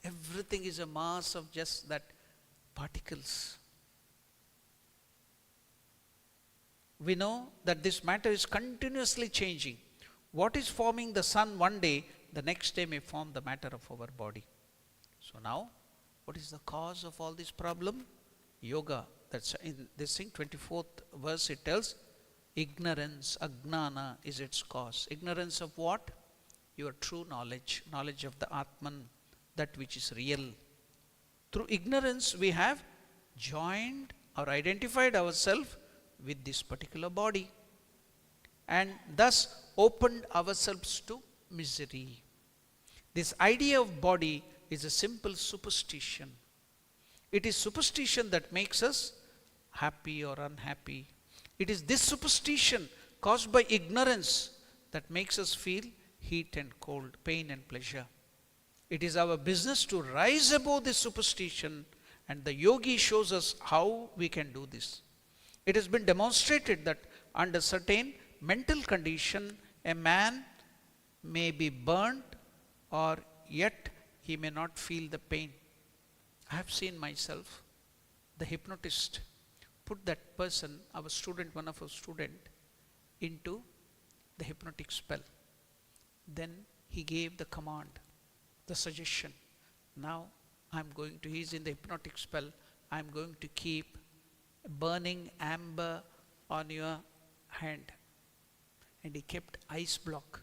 Speaker 1: Everything is a mass of just that particles. We know that this matter is continuously changing. What is forming the sun one day, the next day may form the matter of our body. So now, what is the cause of all this problem? Yoga, that's in this thing, 24th verse, it tells, ignorance, ajnana is its cause. Ignorance of what? Your true knowledge, knowledge of the Atman, that which is real. Through ignorance, we have joined or identified ourselves with this particular body and thus opened ourselves to misery. This idea of body is a simple superstition. It is superstition that makes us happy or unhappy. It is this superstition caused by ignorance that makes us feel heat and cold, pain and pleasure. It is our business to rise above this superstition, and the yogi shows us how we can do this. It has been demonstrated that under certain mental condition, a man may be burnt or yet he may not feel the pain. I have seen myself, the hypnotist put that person, our student, one of our student, into the hypnotic spell. Then he gave the command, the suggestion. Now he's in the hypnotic spell, I'm going to keep burning amber on your hand. And he kept ice block.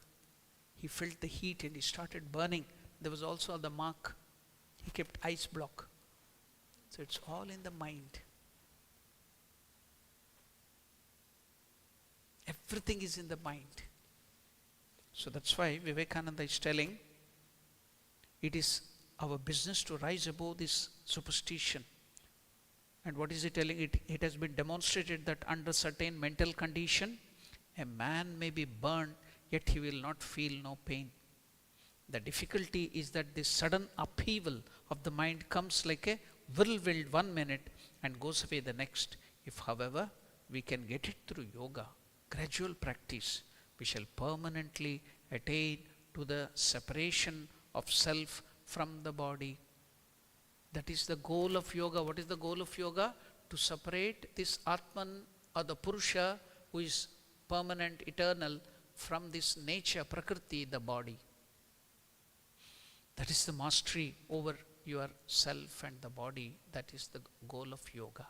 Speaker 1: He felt the heat and he started burning. There was also the mark. He kept ice block. So it's all in the mind. Everything is in the mind. So that's why Vivekananda is telling, it is our business to rise above this superstition. And what is he telling? It has been demonstrated that under certain mental condition, a man may be burned, yet he will not feel no pain. The difficulty is that this sudden upheaval of the mind comes like a whirlwind 1 minute and goes away the next. If, however, we can get it through yoga, gradual practice, we shall permanently attain to the separation of self from the body. That is the goal of yoga. What is the goal of yoga? To separate this Atman or the Purusha, who is permanent, eternal, from this nature, Prakriti, the body. That is the mastery over your self and the body. That is the goal of yoga.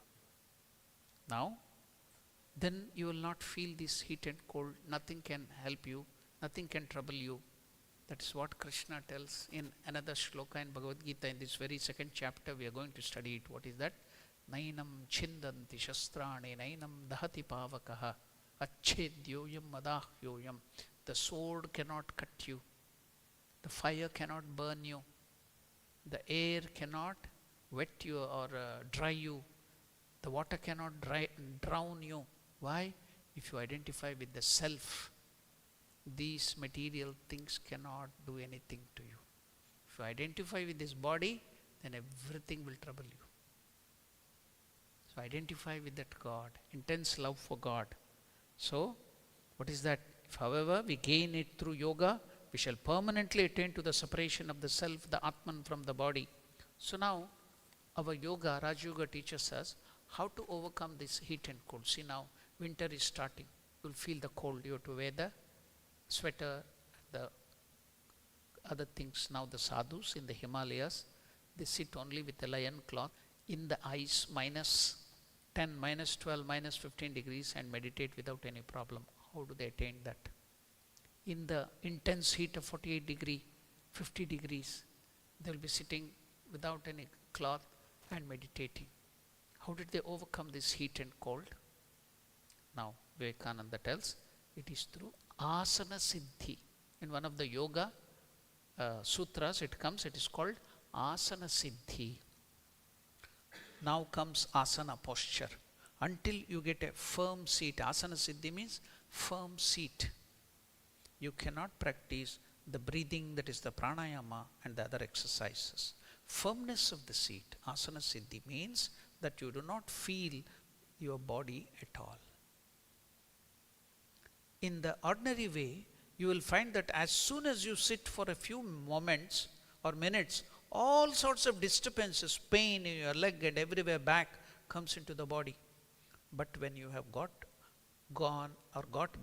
Speaker 1: Now, then you will not feel this heat and cold. Nothing can help you. Nothing can trouble you. That is what Krishna tells in another shloka in Bhagavad Gita. In this very second chapter, we are going to study it. What is that? Nainam chindanti shastrani, nainam dahati pavakaha, achedyoyam madahyoyam. The sword cannot cut you. The fire cannot burn you. The air cannot wet you or dry you. The water cannot drown you. Why? If you identify with the self, these material things cannot do anything to you. If you identify with this body, then everything will trouble you. So identify with that God, intense love for God. So, what is that? If, however, we gain it through yoga, we shall permanently attain to the separation of the self, the Atman, from the body. So now, our yoga, Raj Yoga, teaches us how to overcome this heat and cold. See now, winter is starting. You will feel the cold. You have to wear the sweater, the other things. Now the sadhus in the Himalayas, they sit only with a lion cloth in the ice, minus 10, minus 12, minus 15 degrees, and meditate without any problem. How do they attain that? In the intense heat of 48 degree, 50 degrees, they will be sitting without any cloth and meditating. How did they overcome this heat and cold? Now, Vivekananda tells, it is through asana siddhi. In one of the yoga sutras, it is called asana siddhi. Now comes asana posture. Until you get a firm seat, asana siddhi means firm seat. You cannot practice the breathing, that is the pranayama, and the other exercises. Firmness of the seat, asana siddhi, means that you do not feel your body at all. In the ordinary way, you will find that as soon as you sit for a few moments or minutes, all sorts of disturbances, pain in your leg and everywhere back, comes into the body. But when you have got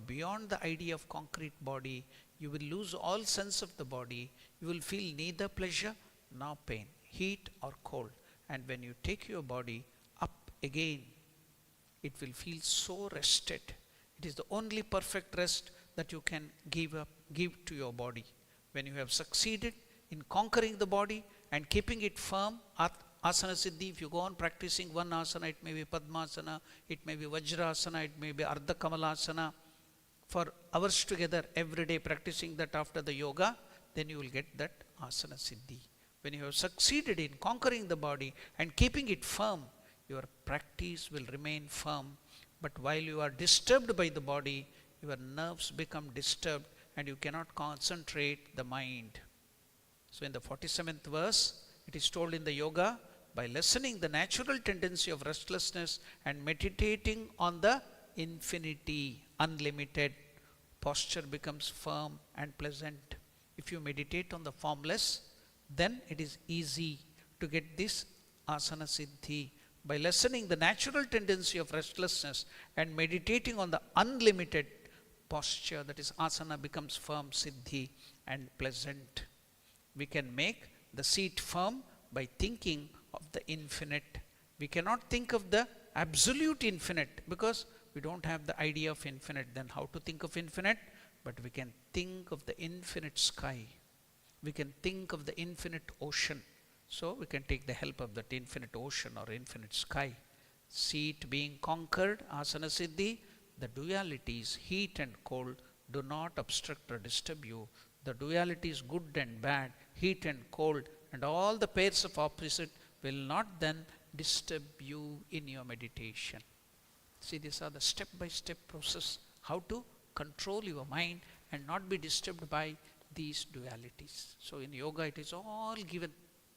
Speaker 1: beyond the idea of concrete body, you will lose all sense of the body. You will feel neither pleasure nor pain, heat or cold. And when you take your body up again it will feel so rested. It is the only perfect rest that you can give to your body. When you have succeeded in conquering the body and keeping it firm, asana siddhi, if you go on practicing one asana, it may be Padmasana, it may be Vajrasana, it may be Ardha Kamalasana, for hours together every day practicing that after the yoga, then you will get that asana siddhi. When you have succeeded in conquering the body and keeping it firm, your practice will remain firm. But while you are disturbed by the body, your nerves become disturbed and you cannot concentrate the mind. So in the 47th verse, it is told in the yoga, by lessening the natural tendency of restlessness and meditating on the infinity, unlimited, posture becomes firm and pleasant. If you meditate on the formless, then it is easy to get this asana siddhi. By lessening the natural tendency of restlessness and meditating on the unlimited posture, that is asana, becomes firm, siddhi, and pleasant. We can make the seat firm by thinking of the infinite. We cannot think of the absolute infinite because we don't have the idea of infinite. Then how to think of infinite? But we can think of the infinite sky. We can think of the infinite ocean. So we can take the help of that infinite ocean or infinite sky. Seat being conquered, asana siddhi, the dualities, heat and cold, do not obstruct or disturb you. The dualities, good and bad, heat and cold, and all the pairs of opposite will not then disturb you in your meditation. See, these are the step-by-step process, how to control your mind and not be disturbed by these dualities. So in yoga, it is all given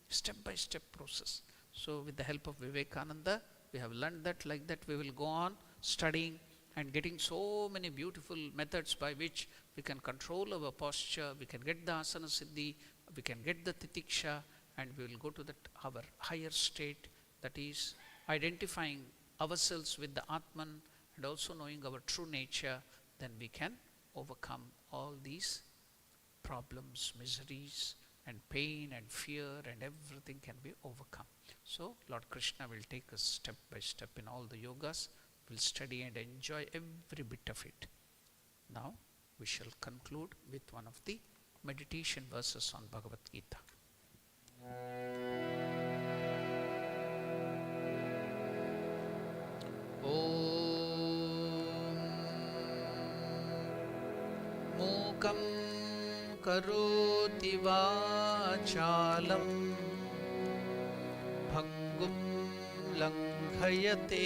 Speaker 1: step-by-step process. So with the help of Vivekananda, we have learned that like that we will go on studying and getting so many beautiful methods by which we can control our posture, we can get the asana siddhi, we can get the titiksha, and we will go to that our higher state, that is identifying ourselves with the Atman and also knowing our true nature. Then we can overcome all these problems, miseries, and pain and fear, and everything can be overcome. So Lord Krishna will take us step by step in all the yogas. We'll study and enjoy every bit of it. Now we shall conclude with one of the meditation verses on Bhagavad Gita. Om Mukam Karoti Vachalam Bhangum Langhayate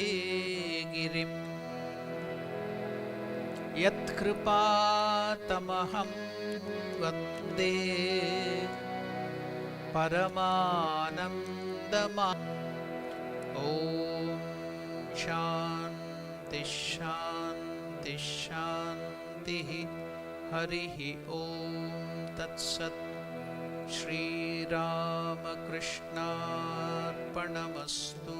Speaker 1: Girim Yat Kripatamaham Vande Paramanandama. Om Shanti Shanti Shanti Harihi Om Tat Sat. Shri Ramakrishna Arpanamastu.